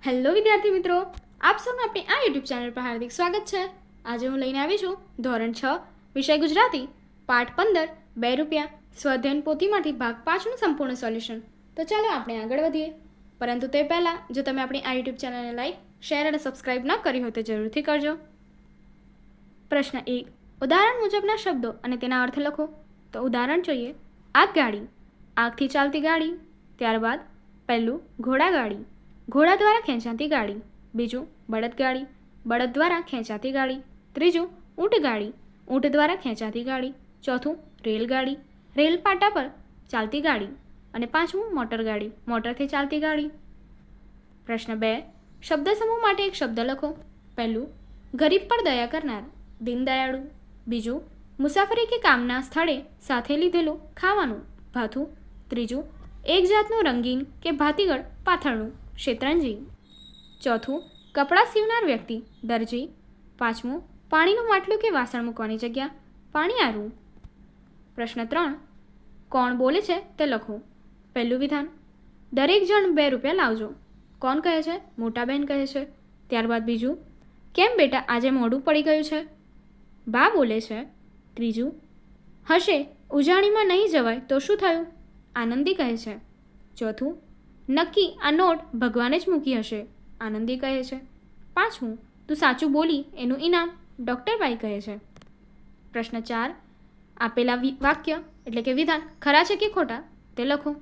Hello વિદ્યાર્થી મિત્રો, આપ સૌનું આપણી આ યુટ્યુબ ચેનલ પર હાર્દિક સ્વાગત છે. આજે હું લઈને આવી છું ધોરણ 6 વિષય ગુજરાતી પાઠ 15 ₹2 સ્વાધ્યાયન પોથીમાંથી ભાગ 5નું સંપૂર્ણ સોલ્યુશન. તો ચાલો આપણે આગળ વધીએ. પરંતુ તે પહેલાં જો તમે આપણી આ યુટ્યુબ ચેનલને લાઈક, શેર અને સબસ્ક્રાઈબ ન કરી હોય તો જરૂરથી કરજો. પ્રશ્ન 1. ઉદાહરણ મુજબના શબ્દો અને તેના અર્થ લખો. તો ઉદાહરણ જોઈએ. આગગાડી, આગથી ચાલતી ગાડી. ત્યારબાદ પહેલું ઘોડાગાડી, ઘોડા દ્વારા ખેંચાતી ગાડી. બીજું બળદગાડી, બળદ દ્વારા ખેંચાતી ગાડી. ત્રીજું ઊંટગાડી, ઊંટ દ્વારા ખેંચાતી ગાડી. ચોથું રેલગાડી, રેલ પાટા પર ચાલતી ગાડી. અને પાંચમું મોટરગાડી, મોટરથી ચાલતી ગાડી. પ્રશ્ન 2. શબ્દ સમૂહ માટે એક શબ્દ લખો. પહેલું ગરીબ પર દયા કરનાર, દીનદયાળુ. બીજું મુસાફરી કે કામના સ્થળે સાથે લીધેલું ખાવાનું, ભાથું. ત્રીજું એક જાતનું રંગીન કે ભાતીગળ પાથરણું, શેતરંજી. ચોથું કપડાં સીવનાર વ્યક્તિ, દરજી. પાંચમું પાણીનું માટલું કે વાસણ મૂકવાની જગ્યા, પાણીયારું. પ્રશ્ન 3. કોણ બોલે છે તે લખો. પહેલું વિધાન દરેક જણ ₹2 લાવજો. કોણ કહે છે? મોટા બહેન કહે છે. ત્યારબાદ બીજું કેમ બેટા આજે મોડું પડી ગયું છે? બા બોલે છે. ત્રીજું હશે ઉજાણીમાં નહીં જવાય તો શું થયું? આનંદી કહે છે. ચોથું નક્કી આ નોટ ભગવાને જ મૂકી હશે, આનંદી કહે છે. પાંચમું તું સાચું બોલી એનું ઇનામ, ડૉક્ટરબાઈ કહે છે. પ્રશ્ન 4. આપેલા વાક્ય એટલે કે વિધાન ખરા છે કે ખોટા તે લખો.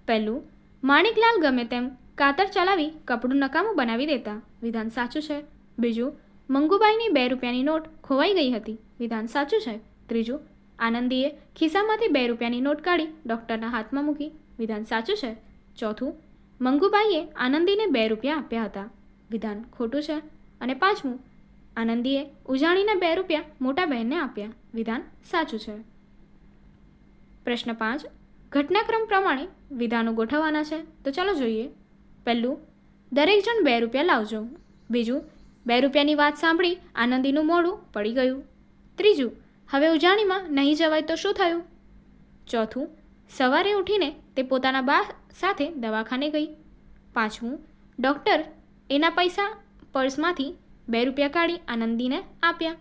પહેલું માણિકલાલ ગમે તેમ કાતર ચલાવી કપડું નકામું બનાવી દેતા, વિધાન સાચું છે. બીજું મંગુબાઈની ₹2ની નોટ ખોવાઈ ગઈ હતી, વિધાન સાચું છે. ત્રીજું આનંદીએ ખિસ્સામાંથી ₹2ની નોટ કાઢી ડૉક્ટરના હાથમાં મૂકી, વિધાન સાચું છે. ચોથું મંગુબાઈએ આનંદીને ₹2 આપ્યા હતા, વિધાન ખોટું છે. અને પાંચમું આનંદીએ ઉજાણીને ₹2 મોટા બહેનને આપ્યા, વિધાન સાચું છે. પ્રશ્ન 5. ઘટનાક્રમ પ્રમાણે વિધાનો ગોઠવવાના છે. તો ચાલો જોઈએ. પહેલું દરેક જણ ₹2 લાવજો. બીજું ₹2ની વાત સાંભળી આનંદીનું મોઢું પડી ગયું. ત્રીજું હવે ઉજાણીમાં નહીં જવાય તો શું થયું? ચોથું સવારે ઉઠીને તે પોતાના બા સાથે દવાખાને ગઈ. પાંચમું ડૉક્ટર એના પૈસા પર્સમાંથી ₹2 કાઢી આનંદીને આપ્યા.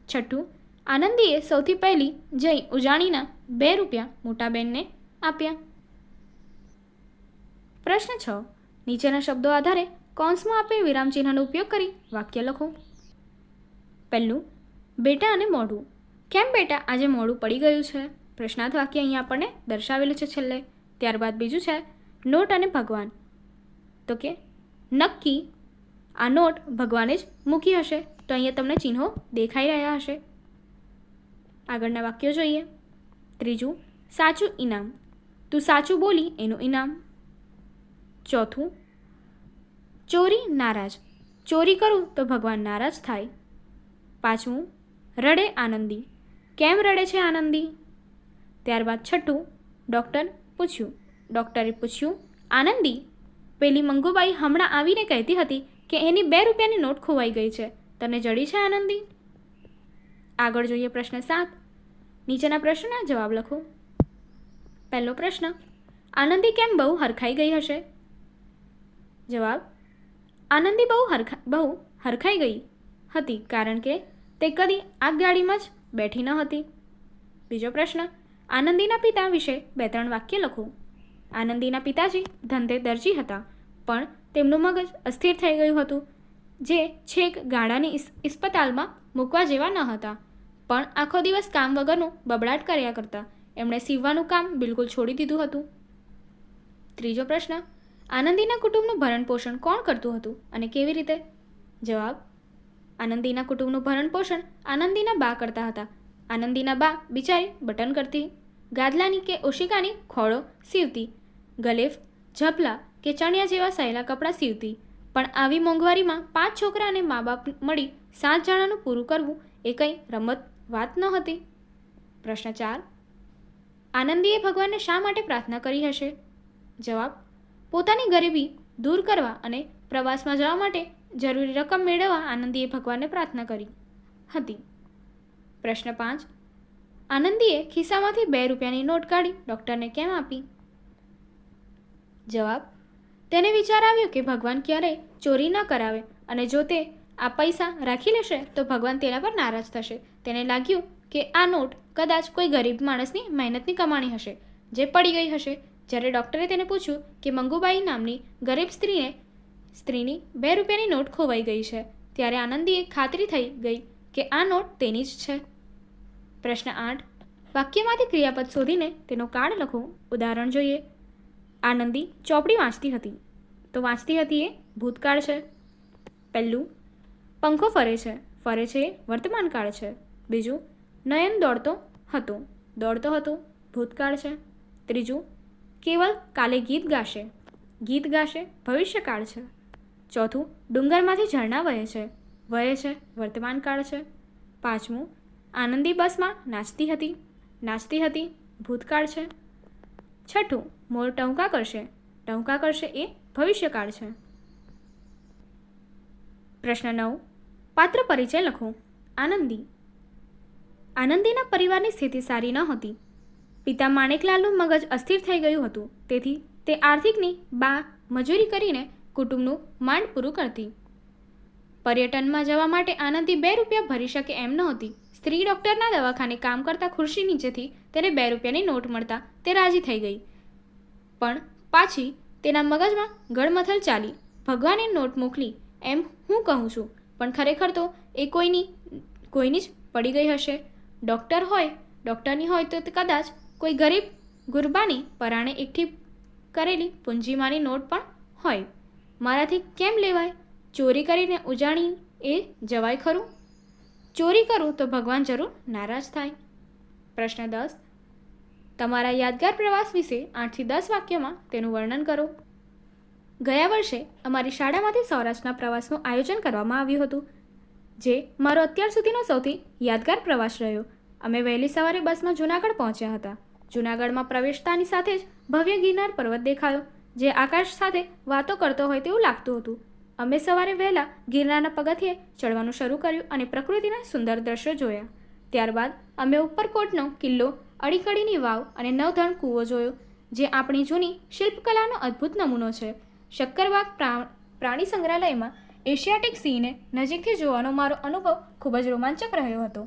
છઠ્ઠું આનંદીએ સૌથી પહેલી જઈ ઉજાણીના ₹2 મોટા બહેનને આપ્યા. પ્રશ્ન 6. નીચેના શબ્દો આધારે કૌંસમાં આપેલ વિરામચિહ્નનો ઉપયોગ કરી વાક્ય લખો. પહેલું બેટા અને મોઢું. કેમ બેટા આજે મોડું પડી ગયું છે? પ્રશ્નાર્થ વાક્ય અહીંયા આપણને દર્શાવેલું છે છેલ્લે. ત્યારબાદ બીજું છે નોટ અને ભગવાન. તો કે નક્કી આ નોટ ભગવાને જ મૂકી હશે. તો અહીંયા તમને ચિહ્નો દેખાઈ રહ્યા હશે. આગળના વાક્યો જોઈએ. ત્રીજું સાચું ઇનામ, તું સાચું બોલી એનું ઇનામ. ચોથું ચોરી નારાજ, ચોરી કરું તો ભગવાન નારાજ થાય. પાંચમું રડે આનંદી, કેમ રડે છે આનંદી? ત્યારબાદ છઠ્ઠું ડૉક્ટરે પૂછ્યું આનંદી પેલી મંગુબાઈ હમણાં આવીને કહેતી હતી કે એની ₹2ની નોટ ખોવાઈ ગઈ છે, તને જડી છે આનંદી? આગળ જોઈએ પ્રશ્ન 7. નીચેના પ્રશ્નના જવાબ લખો. પહેલો પ્રશ્ન આનંદી કેમ બહુ હરખાઈ ગઈ હશે? જવાબ આનંદી બહુ હરખાઈ ગઈ હતી કારણ કે તે કદી આગગાડીમાં જ બેઠી ન હતી. બીજો પ્રશ્ન આનંદીના પિતા વિશે 2-3 વાક્ય લખો. આનંદીના પિતાજી ધંધે દરજી હતા, પણ તેમનું મગજ અસ્થિર થઈ ગયું હતું, જે છેક ગાડાની ઇસ્પતાલમાં મૂકવા જેવા ન હતા, પણ આખો દિવસ કામ વગરનું બબડાટ કર્યા કરતા. એમણે સીવવાનું કામ બિલકુલ છોડી દીધું હતું. ત્રીજો પ્રશ્ન આનંદીના કુટુંબનું ભરણ પોષણ કોણ કરતું હતું અને કેવી રીતે? જવાબ આનંદીના કુટુંબનું ભરણ પોષણ આનંદીના બા કરતા હતા. આનંદીના બા બિચારી બટન કરતી, ગાદલાની કે ઓશિકાની ખોળો સીવતી, ગલેફ, ઝપલા કે ચણિયા જેવા સહેલા કપડાં સીવતી. પણ આવી મોંઘવારીમાં 5 છોકરા અને મા બાપ મળી 7 જણાનું પૂરું કરવું એ કંઈ રમત વાત ન હતી. પ્રશ્ન 4. આનંદીએ ભગવાનને શા માટે પ્રાર્થના કરી હશે? જવાબ પોતાની ગરીબી દૂર કરવા અને પ્રવાસમાં જવા માટે જરૂરી રકમ મેળવવા આનંદીએ ભગવાનને પ્રાર્થના કરી હતી. પ્રશ્ન 5. આનંદીએ ખિસ્સામાંથી ₹2ની નોટ કાઢી ડૉક્ટરને કેમ આપી? જવાબ તેને વિચાર આવ્યો કે ભગવાન ક્યારેય ચોરી ન કરાવે અને જો તે આ પૈસા રાખી લેશે તો ભગવાન તેના પર નારાજ થશે. તેને લાગ્યું કે આ નોટ કદાચ કોઈ ગરીબ માણસની મહેનતની કમાણી હશે જે પડી ગઈ હશે. જ્યારે ડૉક્ટરે તેને પૂછ્યું કે મંગુબાઈ નામની ગરીબ સ્ત્રીની 2 રૂપિયાની નોટ ખોવાઈ ગઈ છે, ત્યારે આનંદીએ ખાતરી થઈ ગઈ કે આ નોટ તેની જ છે. પ્રશ્ન 8. વાક્યમાંથી ક્રિયાપદ શોધીને તેનો કાળ લખો. ઉદાહરણ જોઈએ. આનંદી ચોપડી વાંચતી હતી. તો વાંચતી હતી એ ભૂતકાળ છે. પહેલું, પંખો ફરે છે. ફરે છે એ વર્તમાનકાળ છે. બીજું, નયન દોડતો હતો. દોડતો હતો ભૂતકાળ છે. ત્રીજું, કેવલ કાલે ગીત ગાશે. ગીત ગાશે ભવિષ્યકાળ છે. ચોથું, ડુંગરમાંથી ઝરણા વહે છે. વહે છે વર્તમાનકાળ છે. પાંચમું, આનંદી બસમાં નાચતી હતી. નાચતી હતી ભૂતકાળ છે. છઠ્ઠું, મોર ટહુકા કરશે. ટહુકા કરશે એ ભવિષ્યકાળ છે. પ્રશ્ન 9. પાત્ર પરિચય લખો. આનંદી. આનંદીના પરિવારની સ્થિતિ સારી ન હતી. પિતા માણેકલાલનું મગજ અસ્થિર થઈ ગયું હતું. તેથી તે આર્થિકની મજૂરી કરીને કુટુંબનું માંડ પૂરું કરતી. પર્યટનમાં જવા માટે આનંદી 2 રૂપિયા ભરી શકે એમ નહોતી. સ્ત્રી ડૉક્ટરના દવાખાને કામ કરતા ખુરશી નીચેથી તેને 2 રૂપિયાની નોટ મળતા તે રાજી થઈ ગઈ. પણ પાછી તેના મગજમાં ગળમથલ ચાલી. ભગવાને નોટ મોકલી એમ હું કહું છું, પણ ખરેખર તો એ કોઈની જ પડી ગઈ હશે. ડૉક્ટરની હોય તો કદાચ કોઈ ગરીબ ગુરબાની પરાણે એકઠી કરેલી પૂંજીમાંની નોટ પણ હોય. મારાથી કેમ લેવાય? ચોરી કરીને ઉજાણી એ જવાય ખરું? ચોરી કરું તો ભગવાન જરૂર નારાજ થાય. પ્રશ્ન 10. તમારા યાદગાર પ્રવાસ વિશે 8 થી 10 વાક્યોમાં તેનું વર્ણન કરો. ગયા વર્ષે અમારી શાળામાંથી સૌરાષ્ટ્રના પ્રવાસનું આયોજન કરવામાં આવ્યું હતું, જે મારો અત્યાર સુધીનો સૌથી યાદગાર પ્રવાસ રહ્યો. અમે વહેલી સવારે બસમાં જૂનાગઢ પહોંચ્યા હતા. જૂનાગઢમાં પ્રવેશતાની સાથે જ ભવ્ય ગિરનાર પર્વત દેખાયો, જે આકાશ સાથે વાતો કરતો હોય તેવું લાગતું હતું. અમે સવારે વહેલા ગિરનારના પગથિયે ચડવાનું શરૂ કર્યું અને પ્રકૃતિના સુંદર દ્રશ્યો જોયા. ત્યારબાદ અમે ઉપરકોટનો કિલ્લો, અડીકડીની વાવ અને નવધણ કૂવો જોયો, જે આપણી જૂની શિલ્પકલાનો અદ્ભુત નમૂનો છે. શક્કરબાગ પ્રાણી સંગ્રહાલયમાં એશિયાટિક સિંહને નજીકથી જોવાનો મારો અનુભવ ખૂબ જ રોમાંચક રહ્યો હતો.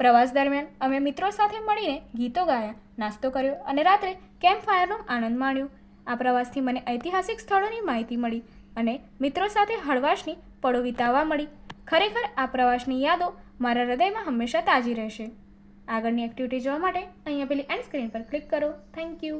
પ્રવાસ દરમિયાન અમે મિત્રો સાથે મળીને ગીતો ગાયા, નાસ્તો કર્યો અને રાત્રે કેમ્પ ફાયરનો આનંદ માણ્યો. આ પ્રવાસથી મને ઐતિહાસિક સ્થળોની માહિતી મળી અને મિત્રો સાથે હળવાશની પળો વિતાવવા મળી. ખરેખર આ પ્રવાસની યાદો મારા હૃદયમાં હંમેશા તાજી રહેશે. આગળની એક્ટિવિટી જોવા માટે અહીંયા પેલી એન્ડ સ્ક્રીન પર ક્લિક કરો. Thank you.